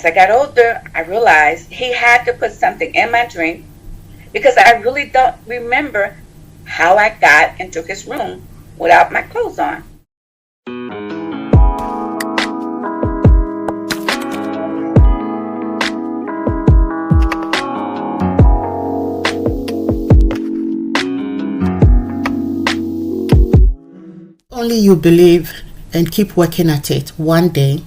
as I got older, I realized he had to put something in my drink because I really don't remember how I got into his room without my clothes on. Only you believe and keep working at it. One day,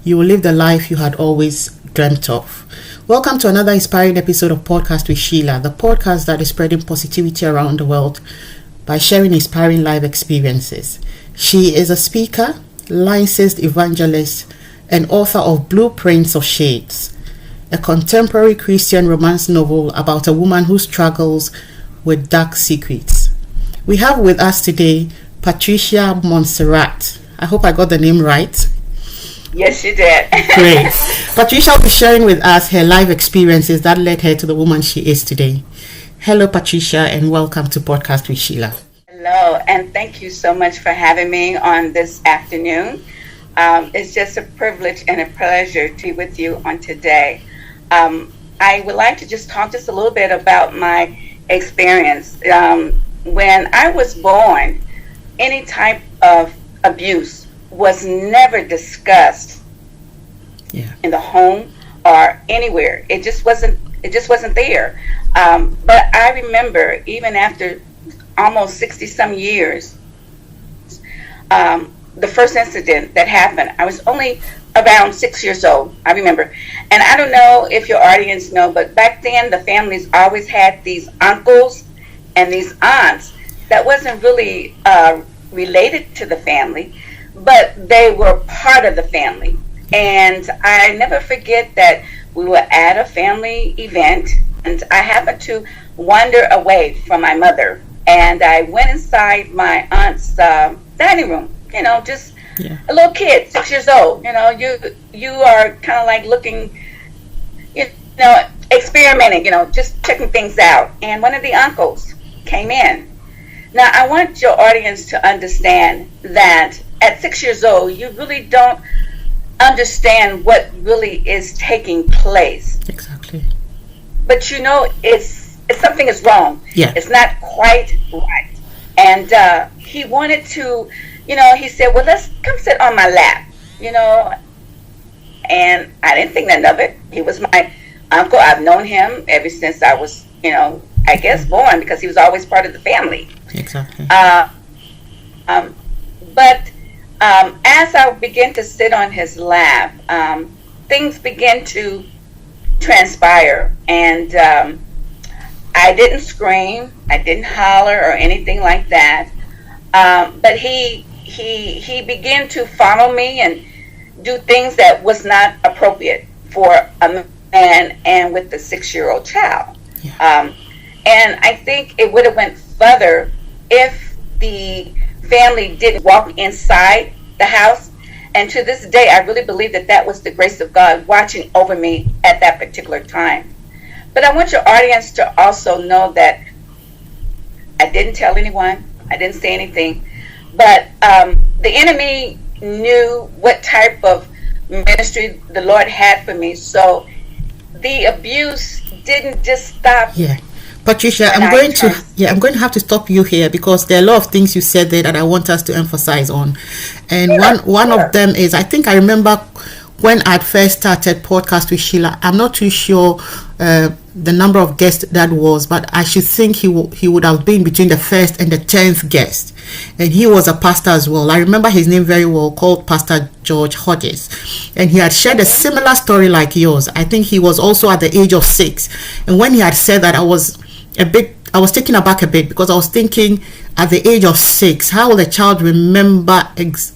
you will live the life you had always dreamt of. Welcome to another inspiring episode of Podcast with Sheila, the podcast that is spreading positivity around the world by sharing inspiring life experiences. She is a speaker, licensed evangelist, and author of Blueprints of Shades, a contemporary Christian romance novel about a woman who struggles with dark secrets. We have with us today Patricia MONSERRATE. I hope I got the name right. Yes, you did. Great. Patricia will be sharing with us her life experiences that led her to the woman she is today. Hello, Patricia, and welcome to Podcast with Sheila. Hello, and thank you so much for having me on this afternoon. It's just a privilege and a pleasure to be with you on today. I would like to just talk just a little bit about my experience. When I was born, any type of abuse was never discussed in the home or anywhere. It just wasn't there. But I remember, even after almost 60 some years, the first incident that happened, I was only around 6 years old, I remember. And I don't know if your audience know, but back then the families always had these uncles and these aunts that wasn't really related to the family, but they were part of the family. And I never forget that we were at a family event, and I happened to wander away from my mother, and I went inside my aunt's dining room, just a little kid, 6 years old. You are kind of like looking, experimenting, just checking things out. And one of the uncles came in. Now, I want your audience to understand that at 6 years old, you really don't understand what really is taking place. Exactly. But it's something is wrong. Yeah. It's not quite right. And he wanted to, he said, well, let's come sit on my lap, And I didn't think nothing of it. He was my uncle. I've known him ever since I was, I guess born, because he was always part of the family. Exactly. But as I began to sit on his lap, things began to transpire, and I didn't scream, I didn't holler or anything like that. But he began to follow me and do things that was not appropriate for a man and with a 6-year-old child. Yeah. And I think it would have went further if the family didn't walk inside the house. And to this day, I really believe that was the grace of God watching over me at that particular time. But I want your audience to also know that I didn't tell anyone. I didn't say anything. But the enemy knew what type of ministry the Lord had for me. So the abuse didn't just stop. Yeah. Patricia, I'm going to have to stop you here because there are a lot of things you said there that I want us to emphasize on. And one of them is, I think I remember when I first started Podcast with Sheila, I'm not too sure the number of guests that was, but I should think he would have been between the first and the 10th guest. And he was a pastor as well. I remember his name very well, called Pastor George Hodges. And he had shared a similar story like yours. I think he was also at the age of 6. And when he had said that, I was taken aback a bit because I was thinking, at the age of 6, how will a child remember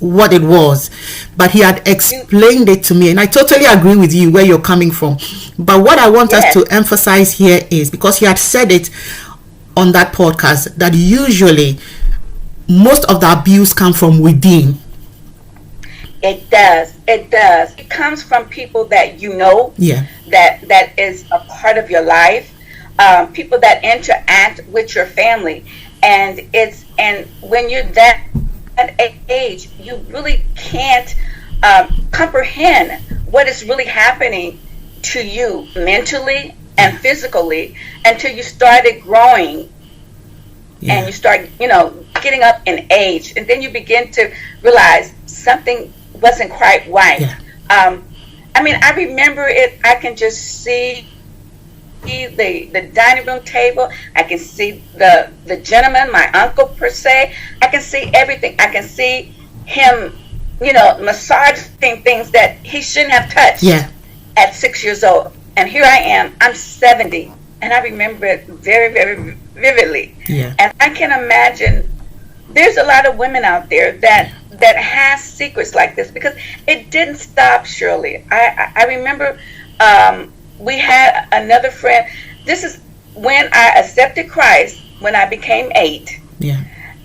what it was? But he had explained it to me, and I totally agree with you where you're coming from. But what I want us to emphasize here is, because he had said it on that podcast, that usually most of the abuse comes from within. It does. It comes from people that that is a part of your life. People that interact with your family, and when you're that age, you really can't comprehend what is really happening to you mentally and physically until you started growing and you start, getting up in age. And then you begin to realize something wasn't quite right. I remember it. I can just see the dining room table. I can see the gentleman, my uncle per se. I can see everything. I can see him, massaging things that he shouldn't have touched at 6 years old. And here I am. I'm 70, and I remember it very, very vividly. And I can imagine there's a lot of women out there that has secrets like this, because it didn't stop, Shirley. I remember we had another friend. This is when I accepted Christ, when I became 8.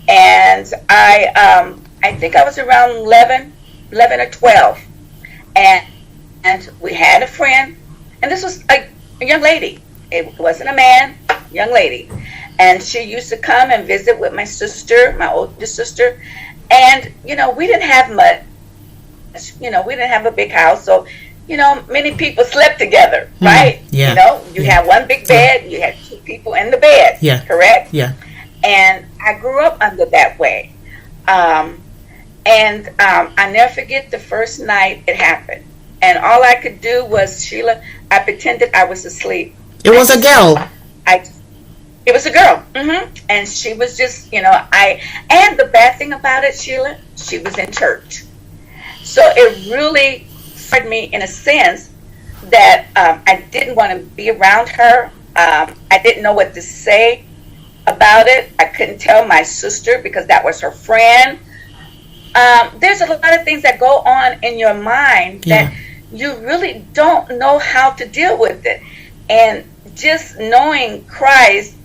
And I think I was around 11 or 12. And we had a friend, and this was a young lady. It wasn't a man, young lady. And she used to come and visit with my sister, my oldest sister. And, we didn't have much. We didn't have a big house. So, many people slept together, right? You had one big bed. You had 2 people in the bed, correct? And I grew up under that way. I never forget the first night it happened. And all I could do was, Sheila, I pretended I was asleep. It was a girl. It was a girl. And she was just, and the bad thing about it, Sheila, she was in church. So it really scared me in a sense that I didn't want to be around her. I didn't know what to say about it. I couldn't tell my sister because that was her friend. There's a lot of things that go on in your mind that you really don't know how to deal with it. And just knowing Christ,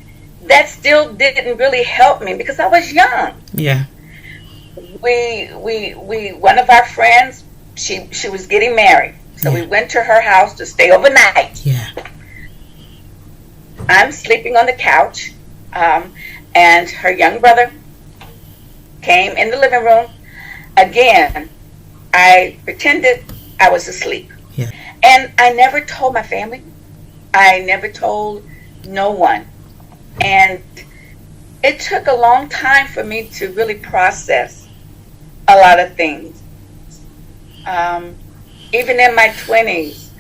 that still didn't really help me because I was young. We one of our friends, she was getting married. So we went to her house to stay overnight. I'm sleeping on the couch, and her young brother came in the living room. Again, I pretended I was asleep. And I never told my family. I never told no one. And it took a long time for me to really process a lot of things. Even in my 20s,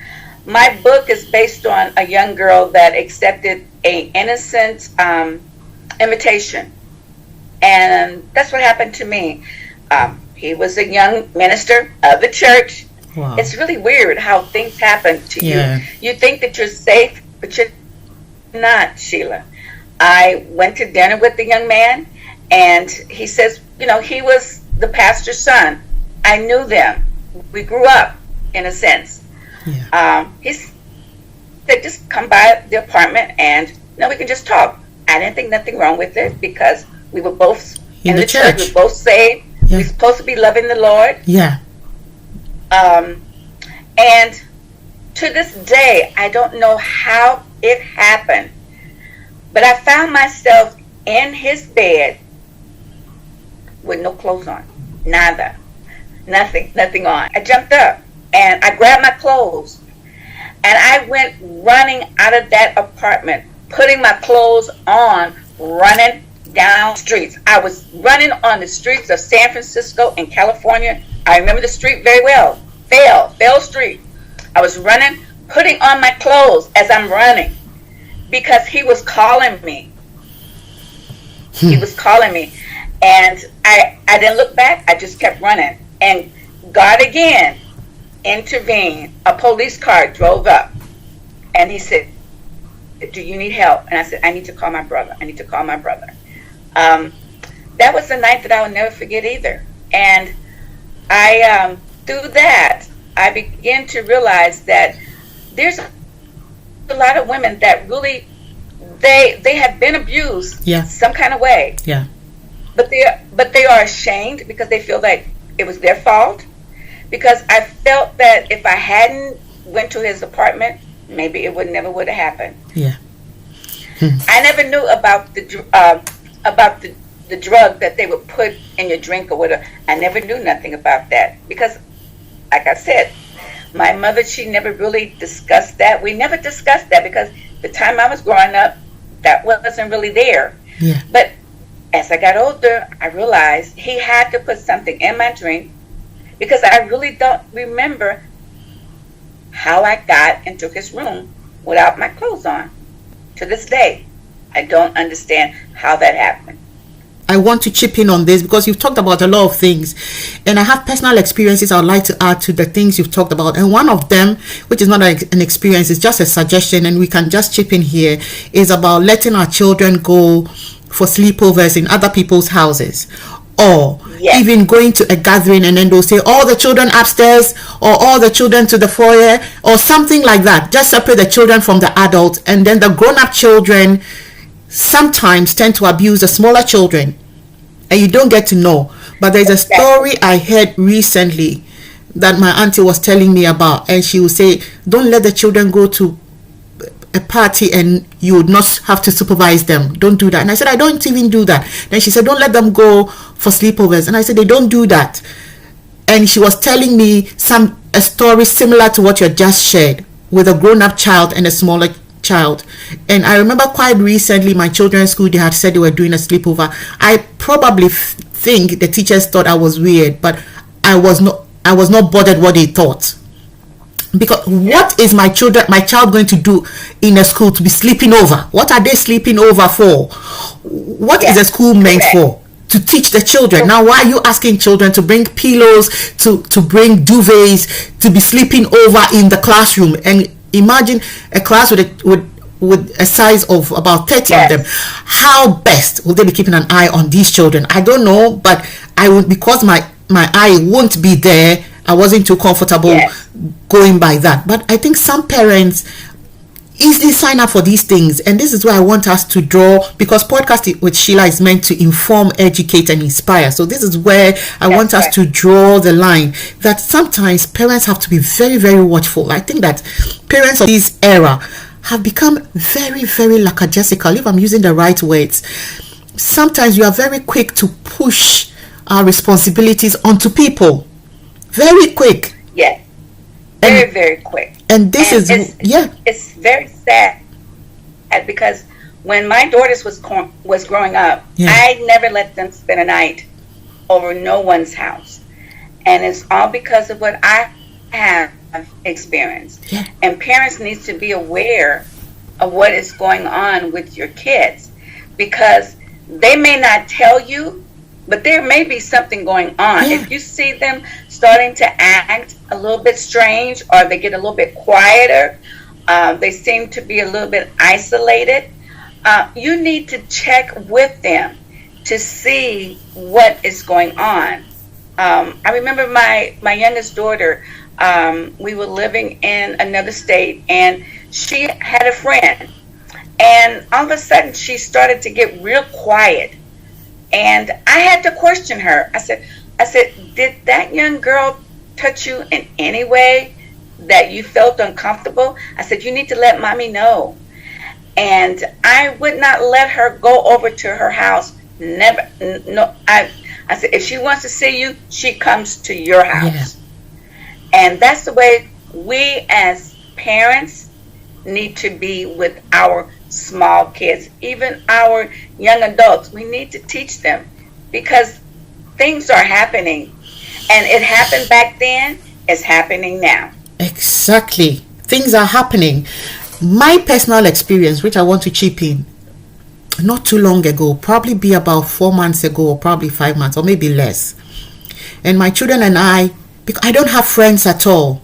my book is based on a young girl that accepted an innocent invitation. And that's what happened to me. He was a young minister of the church. It's really weird how things happen to you. You think that you're safe, but you're not, Sheila. I went to dinner with the young man, and he says, he was the pastor's son. I knew them. We grew up, in a sense. He said, just come by the apartment, and we can just talk. I didn't think nothing wrong with it because we were both in the church. We were both saved. We're supposed to be loving the Lord. And to this day, I don't know how it happened, but I found myself in his bed with no clothes on. Nada. Nothing on. I jumped up and I grabbed my clothes and I went running out of that apartment, putting my clothes on, running down streets. I was running on the streets of San Francisco in California. I remember the street very well. Fell Street. I was running, putting on my clothes as I'm running because he was calling me. He was calling me. And I didn't look back. I just kept running. And God again intervened. A police car drove up. And he said, do you need help? And I said, I need to call my brother. That was the night that I will never forget either. And I, through that, I began to realize that there's a lot of women that really, they have been abused some kind of way. But they are ashamed because they feel like it was their fault. Because I felt that if I hadn't went to his apartment, maybe it never would have happened. I never knew about the drug that they would put in your drink or whatever. I never knew nothing about that because, like I said, My mother, she never really discussed that. We never discussed that because the time I was growing up, that wasn't really there. Yeah. But as I got older, I realized he had to put something in my drink because I really don't remember how I got into his room without my clothes on. To this day, I don't understand how that happened. I want to chip in on this because you've talked about a lot of things, and I have personal experiences I would like to add to the things you've talked about. And one of them, which is not an experience, is just a suggestion, and we can just chip in here, is about letting our children go for sleepovers in other people's houses, or even going to a gathering and then they'll say all the children upstairs or all the children to the foyer or something like that. Just separate the children from the adults, and then the grown-up children sometimes tend to abuse the smaller children and you don't get to know. But there's a story I heard recently that my auntie was telling me about, and she would say, don't let the children go to a party and you would not have to supervise them. Don't do that. And I said, I don't even do that. Then she said, don't let them go for sleepovers. And I said, they don't do that. And she was telling me a story similar to what you just shared, with a grown-up child and a smaller child. And I remember quite recently my children's school, they had said they were doing a sleepover. I probably think the teachers thought I was weird, but I was not bothered what they thought. Because what is my child going to do in a school to be sleeping over? What are they sleeping over for? What is a school meant for? To teach the children. Now, why are you asking children to bring pillows, to bring duvets, to be sleeping over in the classroom? And imagine a class with a size of about 30 of them. How best will they be keeping an eye on these children? I don't know, but I would, because my eye won't be there, I wasn't too comfortable going by that. But I think some parents easily sign up for these things, and this is where I want us to draw, because podcast with Sheila is meant to inform, educate, and inspire. So this is where I want us to draw the line, that sometimes parents have to be very, very watchful. I think that parents of this era have become very, very lackadaisical, if I'm using the right words. Sometimes you are very quick to push our responsibilities onto people. Very quick. Yes. Very, very quick. And this it's very sad because when my daughters was growing up, I never let them spend a night over no one's house. And it's all because of what I have experienced. And parents need to be aware of what is going on with your kids, because they may not tell you, but there may be something going on. If you see them starting to act a little bit strange, or they get a little bit quieter, they seem to be a little bit isolated, you need to check with them to see what is going on. I remember my youngest daughter, we were living in another state, and she had a friend, and all of a sudden she started to get real quiet. And I had to question her. I said, did that young girl touch you in any way that you felt uncomfortable? I said, you need to let mommy know. And I would not let her go over to her house. Never. No. I said, if she wants to see you, she comes to your house. And that's the way we as parents need to be with our small kids, even our young adults. We need to teach them, because things are happening, and it happened back then, it's happening now. Exactly. Things are happening. My personal experience, which I want to chip in, not too long ago, probably be about 4 months ago, or probably 5 months, or maybe less. And my children and I, because I don't have friends at all.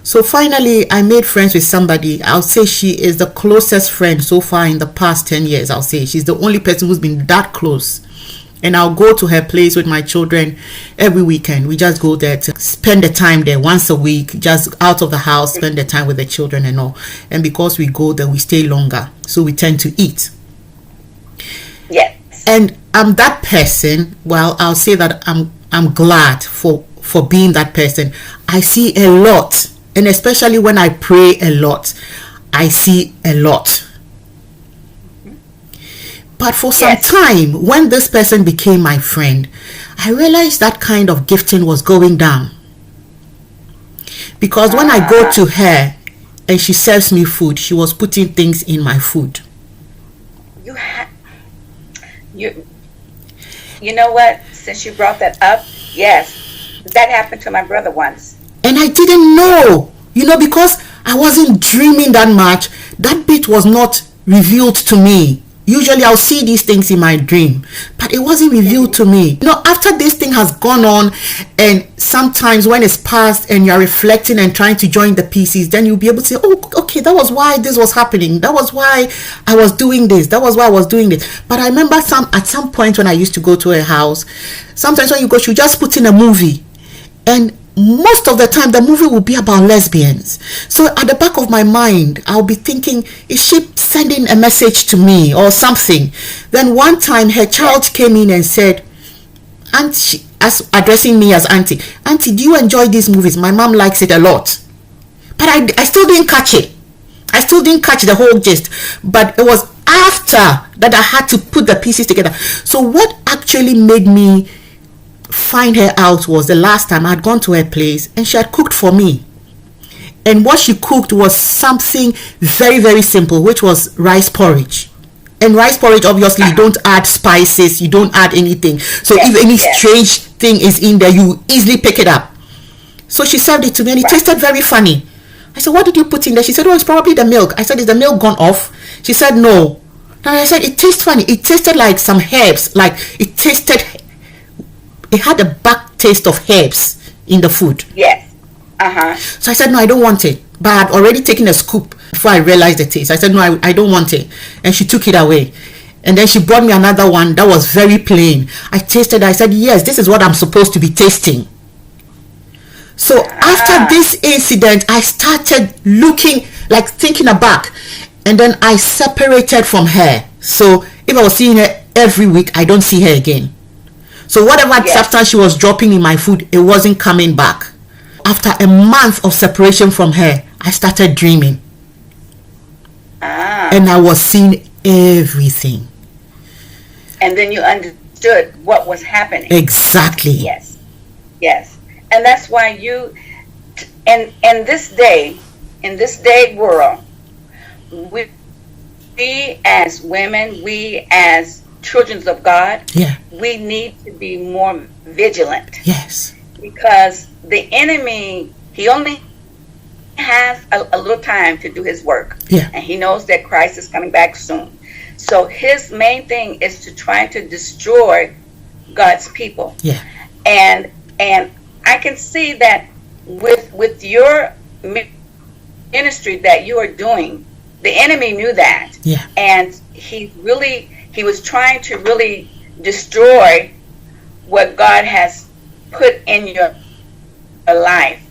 So finally, I made friends with somebody. I'll say she is the closest friend so far in the past 10 years. I'll say she's the only person who's been that close. And I'll go to her place with my children every weekend. We just go there to spend the time there once a week, just out of the house, spend the time with the children and all. And because we go there, we stay longer. So we tend to eat. Yes. And I'm that person. Well, I'll say that I'm glad for being that person. I see a lot. And especially when I pray a lot, I see a lot. But for some time, when this person became my friend, I realized that kind of gifting was going down. Because when I go to her and she serves me food, she was putting things in my food. You know what? Since you brought that up, yes, that happened to my brother once. And I didn't know, because I wasn't dreaming that much. That bit was not revealed to me. Usually I'll see these things in my dream, but it wasn't revealed to me. After this thing has gone on, and sometimes when it's past and you're reflecting and trying to join the pieces, then you'll be able to say, oh, okay, that was why this was happening. That was why I was doing this. That was why I was doing this. But I remember at some point when I used to go to her house, sometimes when you go, she'll just put in a movie, and most of the time the movie will be about lesbians. So at the back of my mind, I'll be thinking, is she sending a message to me or something? Then one time her child came in and said, Auntie, as addressing me as Auntie, do you enjoy these movies? My mom likes it a lot. But I still didn't catch it. I still didn't catch the whole gist. But it was after that I had to put the pieces together. So what actually made me find her out was the last time I had gone to her place and she had cooked for me. And what she cooked was something very, very simple, which was rice porridge. And rice porridge, obviously, you don't add spices, you don't add anything. So if any strange thing is in there, you easily pick it up. So she served it to me and it tasted very funny. I said, what did you put in there? She said, oh, it's probably the milk. I said, is the milk gone off? She said, no. And I said, it tastes funny. It tasted like some herbs. It had a back taste of herbs in the food. Yes. So I said, no, I don't want it. But I had already taken a scoop before I realized the taste. I said, no, I don't want it. And she took it away. And then she brought me another one that was very plain. I tasted it. I said, yes, this is what I'm supposed to be tasting. So after this incident, I started thinking back. And then I separated from her. So if I was seeing her every week, I don't see her again. So whatever substance she was dropping in my food, it wasn't coming back. After a month of separation from her, I started dreaming. And I was seeing everything. And then you understood what was happening. Exactly. Yes. And that's why in this day world, we as women, we as children of God, we need to be more vigilant. Yes. Because the enemy, he only has a little time to do his work. Yeah. And he knows that Christ is coming back soon. So his main thing is to try to destroy God's people. Yeah. And I can see that with your ministry that you are doing, the enemy knew that. Yeah. And he was trying to really destroy what God has put in your life.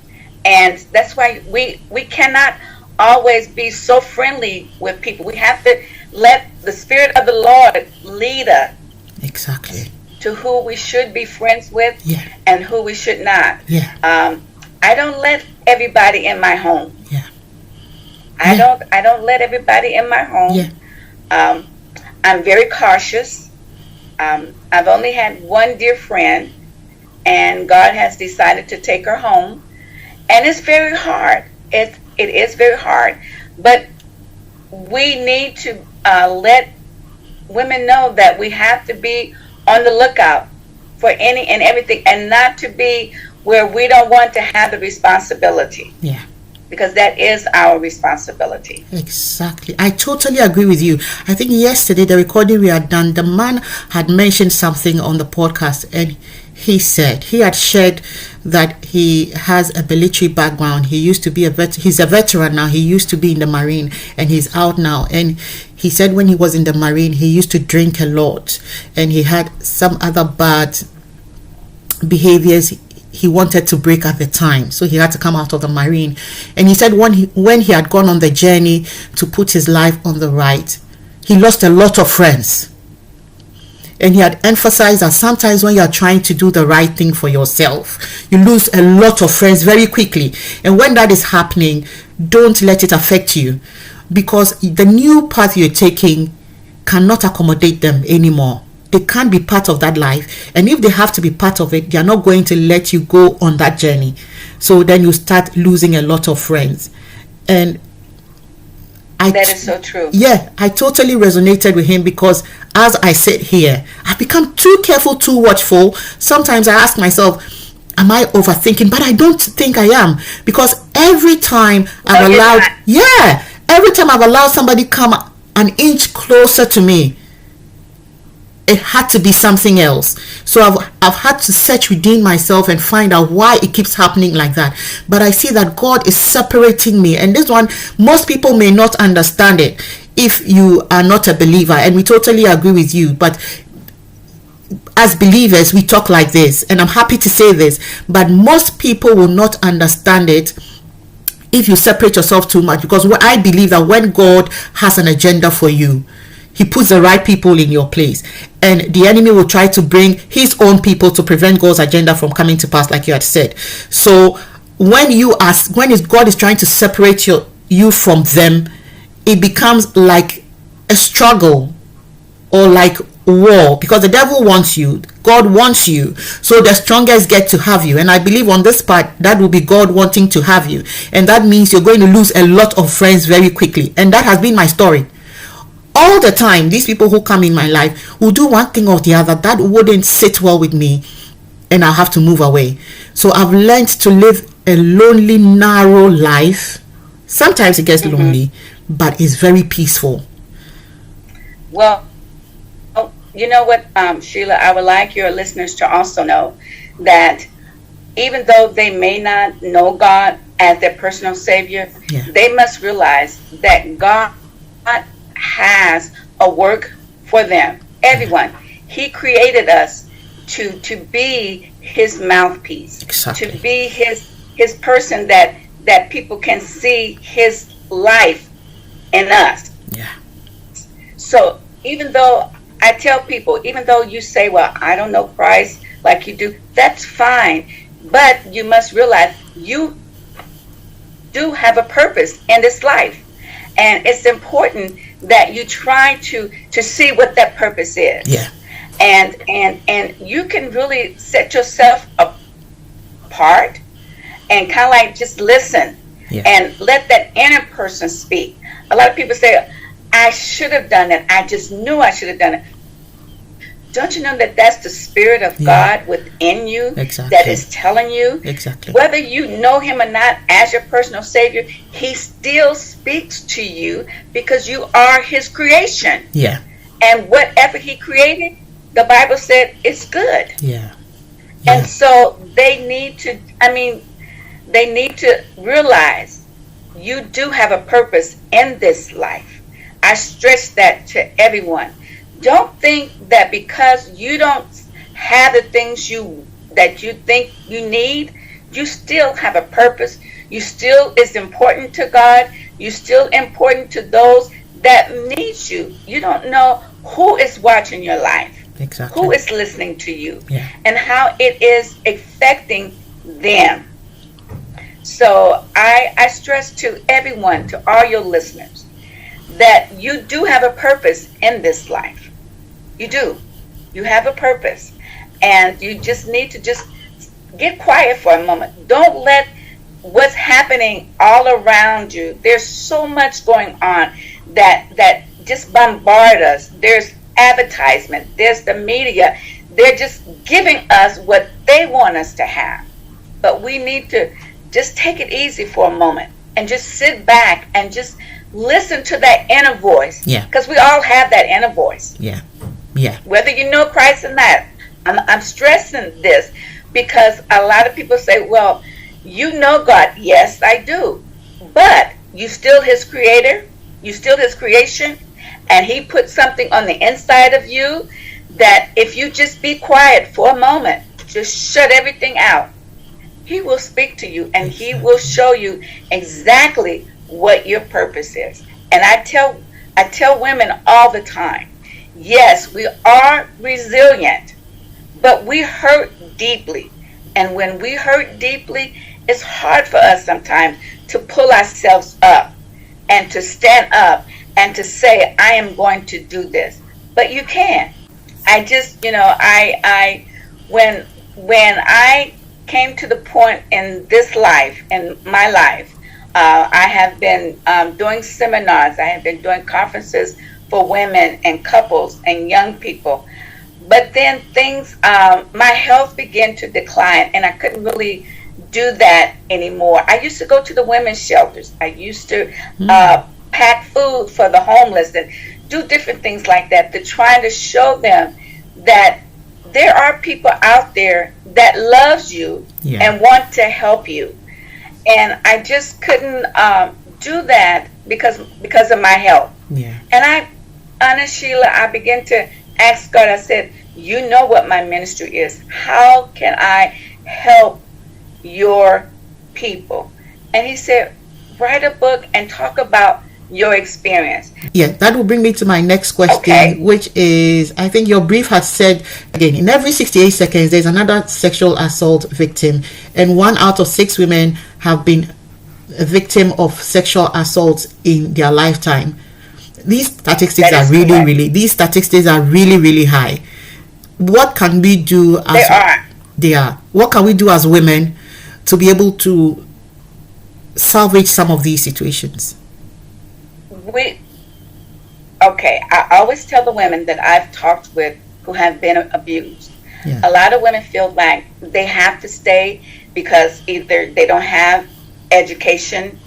And that's why we cannot always be so friendly with people. We have to let the Spirit of the Lord lead us. Exactly. To who we should be friends with, and who we should not. Yeah. I don't let everybody in my home. Yeah. I don't let everybody in my home. Yeah. I'm very cautious. I've only had one dear friend, and God has decided to take her home. And it's very hard. It is very hard. But we need to let women know that we have to be on the lookout for any and everything, and not to be where we don't want to have the responsibility. Yeah. Because that is our responsibility. Exactly. I totally agree with you. I think yesterday, the recording we had done, the man had mentioned something on the podcast, and he said he had shared that he has a military background. He used to be he's a veteran now. He used to be in the Marine, and he's out now. And he said when he was in the Marine, he used to drink a lot, and he had some other bad behaviors he wanted to break at the time, so he had to come out of the Marine. And he said when he had gone on the journey to put his life on the right, he lost a lot of friends. And he had emphasized that sometimes when you are trying to do the right thing for yourself, you lose a lot of friends very quickly. And when that is happening, don't let it affect you, because the new path you're taking cannot accommodate them anymore. they can't be part of that life. And if they have to be part of it, they're not going to let you go on that journey. So then you start losing a lot of friends. And that is so true. Yeah, I totally resonated with him, because as I sit here, I've become too careful, too watchful. Sometimes I ask myself, am I overthinking? But I don't think I am, because every time I've allowed somebody come an inch closer to me, it had to be something else. So I've had to search within myself and find out why it keeps happening like that. But I see that God is separating me, and this one, most people may not understand it if you are not a believer, and we totally agree with you. But as believers, we talk like this, and I'm happy to say this, but most people will not understand it if you separate yourself too much. Because I believe that when God has an agenda for you, he puts the right people in your place, and the enemy will try to bring his own people to prevent God's agenda from coming to pass, like you had said. So when God is trying to separate you from them, it becomes like a struggle or like war, because the devil wants you, God wants you, so the strongest get to have you. And I believe on this part, that will be God wanting to have you, and that means you're going to lose a lot of friends very quickly. And that has been my story all the time. These people who come in my life will do one thing or the other that wouldn't sit well with me, and I'll have to move away. So I've learned to live a lonely, narrow life. Sometimes it gets lonely, but it's very peaceful. Well, you know what, Sheila, I would like your listeners to also know that even though they may not know God as their personal Savior, they must realize that God has a work for them. Everyone. He created us to be his mouthpiece, to be his person that people can see his life in us. Yeah. So even though I tell people, even though you say, well, I don't know Christ like you do, that's fine. But you must realize you do have a purpose in this life. And it's important that you try to see what that purpose is. Yeah. And you can really set yourself apart and kind of like just listen and let that inner person speak. A lot of people say, I should have done it. I just knew I should have done it. Don't you know that that's the Spirit of God within you that is telling you? Exactly. Whether you know him or not as your personal Savior, he still speaks to you because you are his creation. Yeah. And whatever he created, the Bible said it's good. Yeah. And so they need to realize you do have a purpose in this life. I stress that to everyone. Don't think that because you don't have the things that you think you need, you still have a purpose. You still is important to God. You still important to those that need you. You don't know who is watching your life, who is listening to you, and how it is affecting them. So I stress to everyone, to all your listeners, that you do have a purpose in this life. You do. You have a purpose. And you just need to just get quiet for a moment. Don't let what's happening all around you. There's so much going on that just bombard us. There's advertisement. There's the media. They're just giving us what they want us to have. But we need to just take it easy for a moment and just sit back and just listen to that inner voice. Yeah. Because we all have that inner voice. Yeah. Yeah. Whether you know Christ or not. I'm stressing this because a lot of people say, well, you know God. Yes, I do. But you still his creator. You still his creation. And he put something on the inside of you that if you just be quiet for a moment, just shut everything out, he will speak to you and he will show you exactly what your purpose is. And I tell women all the time, yes, we are resilient, but we hurt deeply. And when we hurt deeply, it's hard for us sometimes to pull ourselves up and to stand up and to say, I am going to do this. But you can. I just, I when I came to the point in this life, in my life, I have been doing seminars. I have been doing conferences for women and couples and young people. But then things, my health began to decline, and I couldn't really do that anymore. I used to go to the women's shelters. I used to pack food for the homeless and do different things like that, to try to show them that there are people out there that loves you and want to help you. And I just couldn't do that because of my health. Yeah. And honestly, Sheila, I began to ask God. I said, you know what my ministry is. How can I help your people? And he said, write a book and talk about your experience. Yeah, that will bring me to my next question, which is, I think your brief has said, again, in every 68 seconds, there's another sexual assault victim, and 1 out of 6 women have been a victim of sexual assault in their lifetime. These statistics are really, really high. What can we do what can we do as women to be able to salvage some of these situations? I always tell the women that I've talked with who have been abused. Yeah. A lot of women feel like they have to stay because either they don't have education,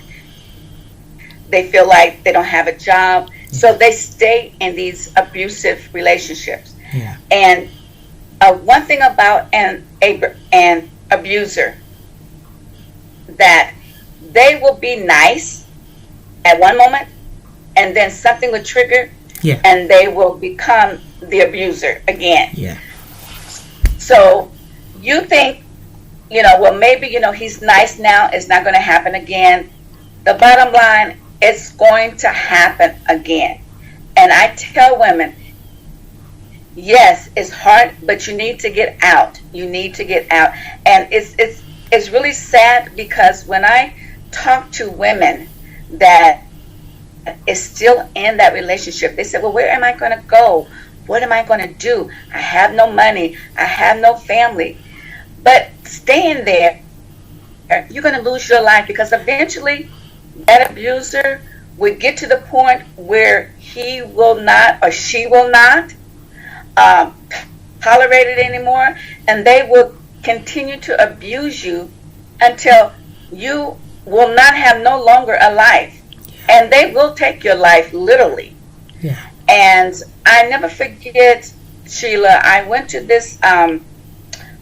they feel like they don't have a job, so they stay in these abusive relationships. Yeah. And one thing about an abuser, that they will be nice at one moment, and then something will trigger, and they will become the abuser again. Yeah. So you think, well, maybe, he's nice now, it's not going to happen again. The bottom line, it's going to happen again. And I tell women, yes, it's hard, but you need to get out. You need to get out. And it's really sad, because when I talk to women that is still in that relationship, they say, well, where am I going to go? What am I going to do? I have no money. I have no family. But staying there, you're going to lose your life, because eventually that abuser would get to the point where he will not, or she will not, tolerate it anymore, and they will continue to abuse you until you will not have no longer a life. And they will take your life literally. Yeah. And I never forget, Sheila, I went to this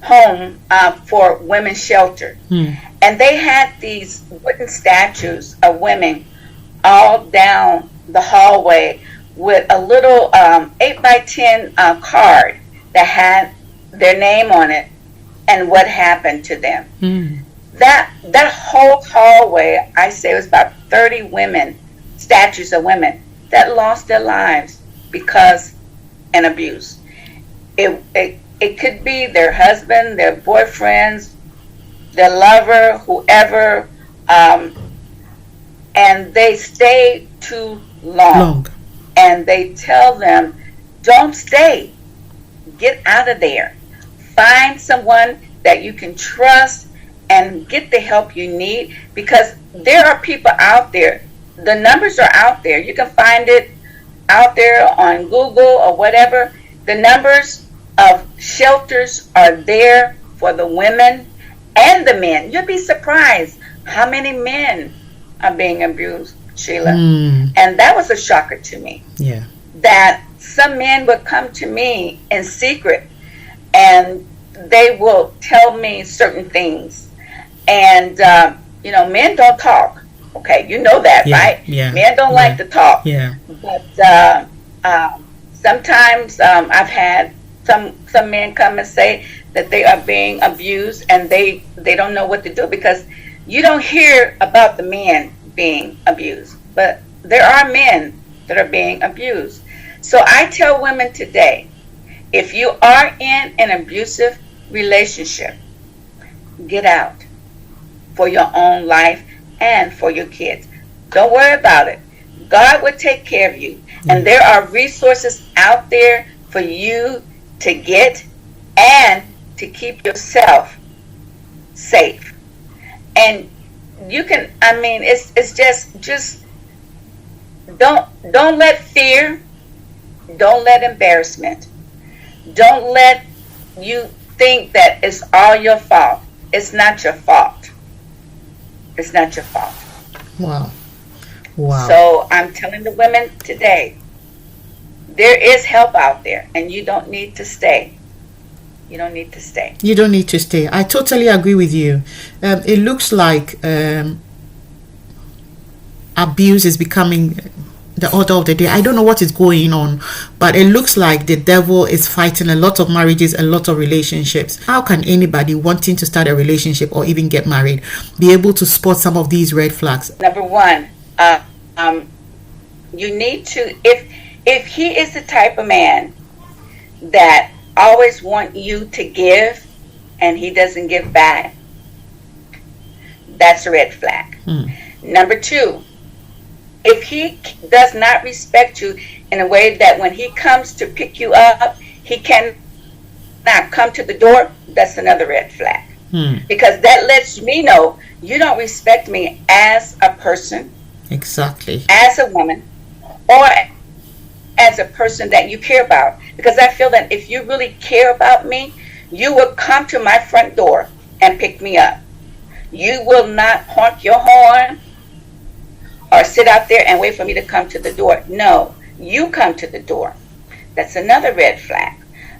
home for women's shelter. And they had these wooden statues of women all down the hallway with a little 8x10 card that had their name on it and what happened to them. That whole hallway, I say, was about 30 women, statues of women that lost their lives because an abuse. It could be their husband, their boyfriends, their lover, whoever, and they stay too long. And they tell them, don't stay. Get out of there. Find someone that you can trust and get the help you need, because there are people out there. The numbers are out there. You can find it out there on Google or whatever. The numbers of shelters are there for the women and the men. You'd be surprised how many men are being abused, Sheila. And that was a shocker to me. Yeah. That some men would come to me in secret, and they will tell me certain things. And, men don't talk. Okay, you know that, right? Yeah. Men don't like to talk. Yeah. But sometimes I've had some men come and say that they are being abused, and they don't know what to do, because you don't hear about the men being abused, but there are men that are being abused. So I tell women today, if you are in an abusive relationship, get out for your own life and for your kids. Don't worry about it. God will take care of you. And there are resources out there for you to get and to keep yourself safe. And you can, I mean, it's just don't let fear, don't let embarrassment, don't let you think that it's all your fault. It's not your fault. It's not your fault. Wow. So I'm telling the women today, there is help out there, and you don't need to stay. You don't need to stay. You don't need to stay. I totally agree with you. It looks like abuse is becoming the order of the day. I don't know what is going on, but it looks like the devil is fighting a lot of marriages, a lot of relationships. How can anybody wanting to start a relationship or even get married be able to spot some of these red flags? Number one, you need to, if he is the type of man that always want you to give and he doesn't give back, that's a red flag. Number two, if he does not respect you in a way that when he comes to pick you up, he cannot come to the door, that's another red flag. Because that lets me know you don't respect me as a person. Exactly. As a woman, or as a person that you care about. Because I feel that if you really care about me, you will come to my front door and pick me up. You will not honk your horn or sit out there and wait for me to come to the door. No, you come to the door. That's another red flag.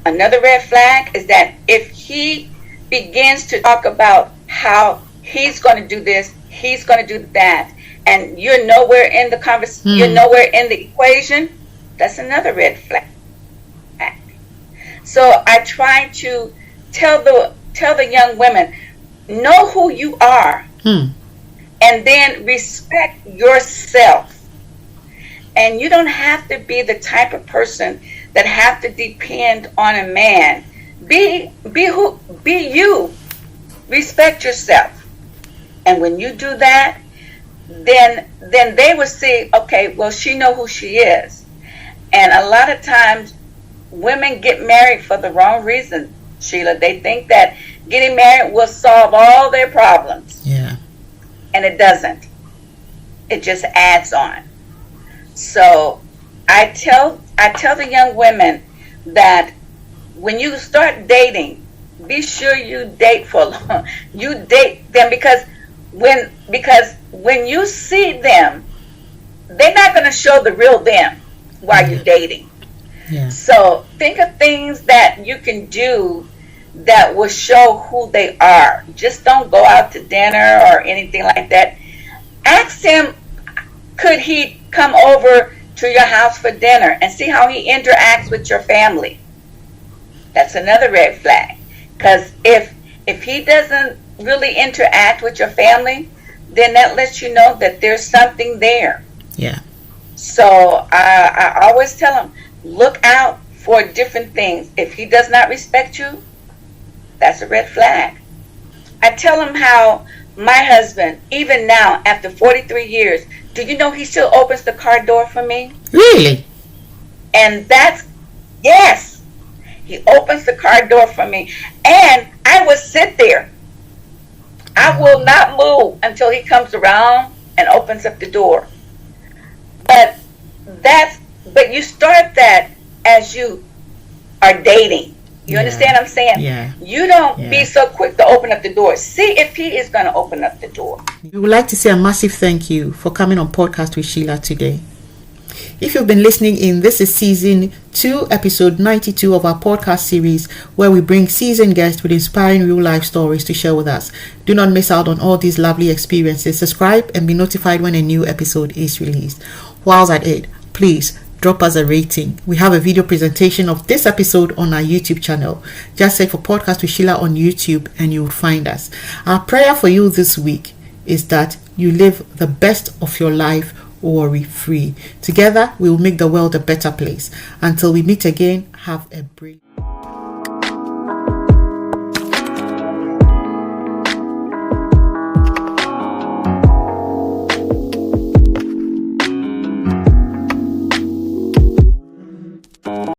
Another red flag is that if he begins to talk about how he's going to do this, he's going to do that, and you're nowhere in the conversation, you're nowhere in the equation, that's another red flag. So I try to tell the young women, know who you are, and then respect yourself. And you don't have to be the type of person that have to depend on a man. Be you. Respect yourself. And when you do that, then they will see, okay, well, she know who she is. And a lot of times women get married for the wrong reason, Sheila. They think that getting married will solve all their problems. Yeah. And it doesn't. It just adds on. So I tell the young women that when you start dating, be sure you date for long. You date them because when you see them, they're not going to show the real them while you're dating. Yeah. So think of things that you can do that will show who they are. Just don't go out to dinner or anything like that. Ask him, could he come over to your house for dinner, and see how he interacts with your family. That's another red flag. Because if he doesn't really interact with your family, then that lets you know that there's something there. Yeah. So I always tell him, look out for different things. If he does not respect you, that's a red flag. I tell him how my husband, even now, after 43 years, do you know he still opens the car door for me? Really? And yes, he opens the car door for me. And I will sit there. I will not move until he comes around and opens up the door. But you start that as you are dating. You understand what I'm saying? Yeah. You don't be so quick to open up the door. See if he is going to open up the door. We would like to say a massive thank you for coming on Podcast with Sheila today. If you've been listening in, this is season 2, episode 92 of our podcast series, where we bring seasoned guests with inspiring real life stories to share with us. Do not miss out on all these lovely experiences. Subscribe and be notified when a new episode is released. Whilst at it, please drop us a rating. We have a video presentation of this episode on our YouTube channel. Just search for Podcast with Sheila on YouTube and you will find us. Our prayer for you this week is that you live the best of your life worry-free. Together, we will make the world a better place. Until we meet again, have a brilliant